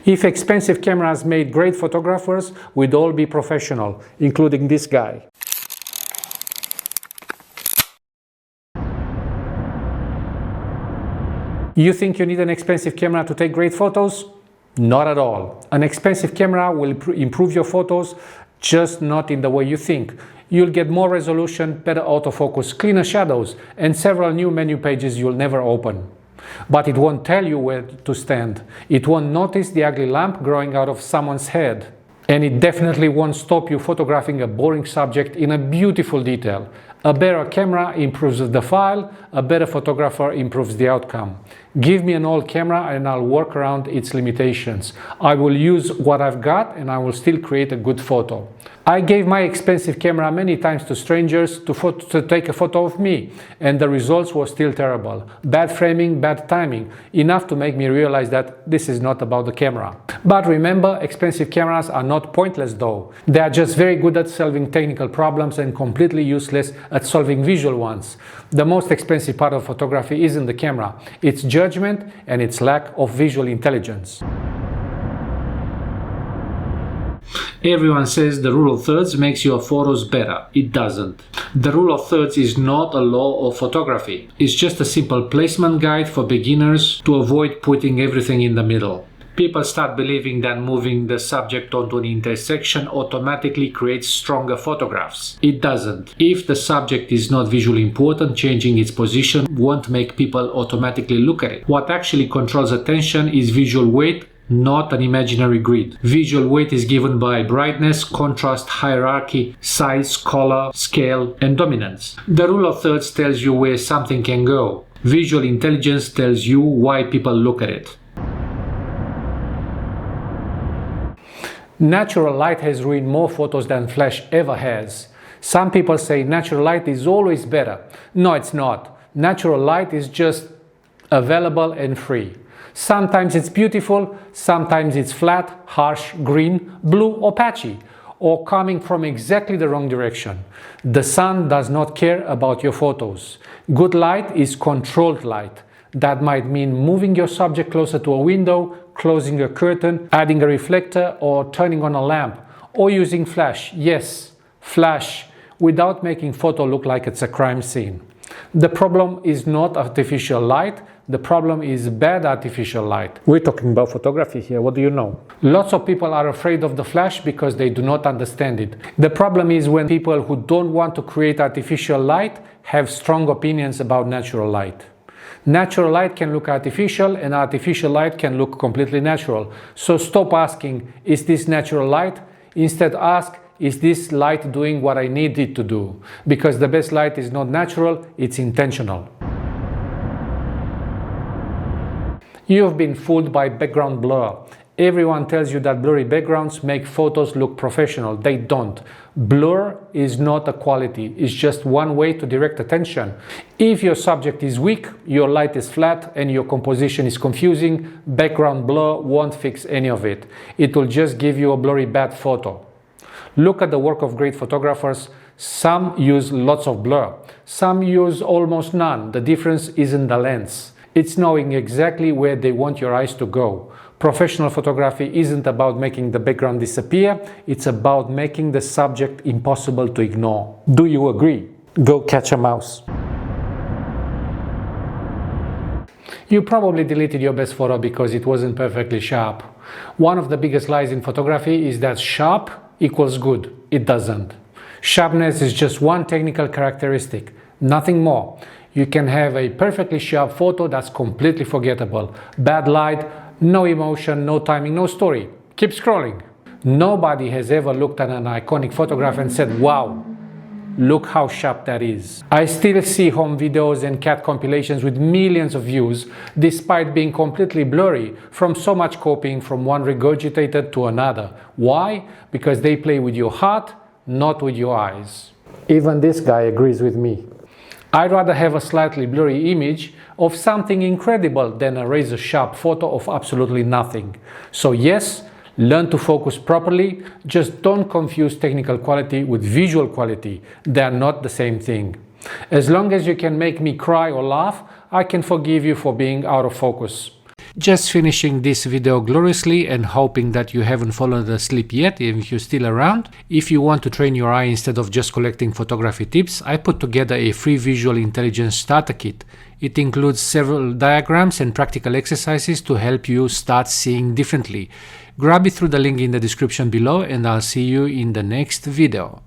If expensive cameras made great photographers, we'd all be professional, including this guy. You think you need an expensive camera to take great photos? Not at all. An expensive camera will improve your photos, just not in the way you think. You'll get more resolution, better autofocus, cleaner shadows, and several new menu pages you'll never open. But it won't tell you where to stand. It won't notice the ugly lamp growing out of someone's head. And it definitely won't stop you photographing a boring subject in a beautiful detail. A better camera improves the file, a better photographer improves the outcome. Give me an old camera and I'll work around its limitations. I will use what I've got and I will still create a good photo. I gave my expensive camera many times to strangers to take a photo of me, and the results were still terrible. Bad framing, bad timing, enough to make me realize that this is not about the camera. But remember, expensive cameras are not pointless though. They are just very good at solving technical problems and completely useless at solving visual ones. The most expensive part of photography isn't the camera, it's judgment and its lack of visual intelligence. Everyone says the rule of thirds makes your photos better. It doesn't. The rule of thirds is not a law of photography. It's just a simple placement guide for beginners to avoid putting everything in the middle. People start believing that moving the subject onto an intersection automatically creates stronger photographs. It doesn't. If the subject is not visually important, changing its position won't make people automatically look at it. What actually controls attention is visual weight, not an imaginary grid. Visual weight is given by brightness, contrast, hierarchy, size, color, scale, and dominance. The rule of thirds tells you where something can go. Visual intelligence tells you why people look at it. Natural light has ruined more photos than flash ever has. Some people say natural light is always better. No, it's not. Natural light is just available and free. Sometimes it's beautiful, sometimes it's flat, harsh, green, blue or patchy, or coming from exactly the wrong direction. The sun does not care about your photos. Good light is controlled light. That might mean moving your subject closer to a window, closing a curtain, adding a reflector, or turning on a lamp, or using flash. Yes, flash, without making photo look like it's a crime scene. The problem is not artificial light, the problem is bad artificial light. We're talking about photography here, what do you know? Lots of people are afraid of the flash because they do not understand it. The problem is when people who don't want to create artificial light have strong opinions about natural light. Natural light can look artificial and artificial light can look completely natural. So stop asking, is this natural light? Instead ask, is this light doing what I need it to do? Because the best light is not natural, it's intentional. You have been fooled by background blur. Everyone tells you that blurry backgrounds make photos look professional. They don't. Blur is not a quality, it's just one way to direct attention. If your subject is weak, your light is flat, and your composition is confusing, background blur won't fix any of it. It will just give you a blurry bad photo. Look at the work of great photographers. Some use lots of blur. Some use almost none. The difference isn't the lens. It's knowing exactly where they want your eyes to go. Professional photography isn't about making the background disappear, it's about making the subject impossible to ignore. Do you agree? Go catch a mouse. You probably deleted your best photo because it wasn't perfectly sharp. One of the biggest lies in photography is that sharp equals good. It doesn't. Sharpness is just one technical characteristic, nothing more. You can have a perfectly sharp photo that's completely forgettable. Bad light, no emotion, no timing, no story. Keep scrolling. Nobody has ever looked at an iconic photograph and said, wow, look how sharp that is. I still see home videos and cat compilations with millions of views, despite being completely blurry from so much copying from one regurgitated to another. Why? Because they play with your heart, not with your eyes. Even this guy agrees with me. I'd rather have a slightly blurry image of something incredible than a razor-sharp photo of absolutely nothing. So yes, learn to focus properly, just don't confuse technical quality with visual quality. They are not the same thing. As long as you can make me cry or laugh, I can forgive you for being out of focus. Just finishing this video gloriously and hoping that you haven't fallen asleep yet if you're still around. If you want to train your eye instead of just collecting photography tips, I put together a free Visual Intelligence starter kit. It includes several diagrams and practical exercises to help you start seeing differently. Grab it through the link in the description below, and I'll see you in the next video.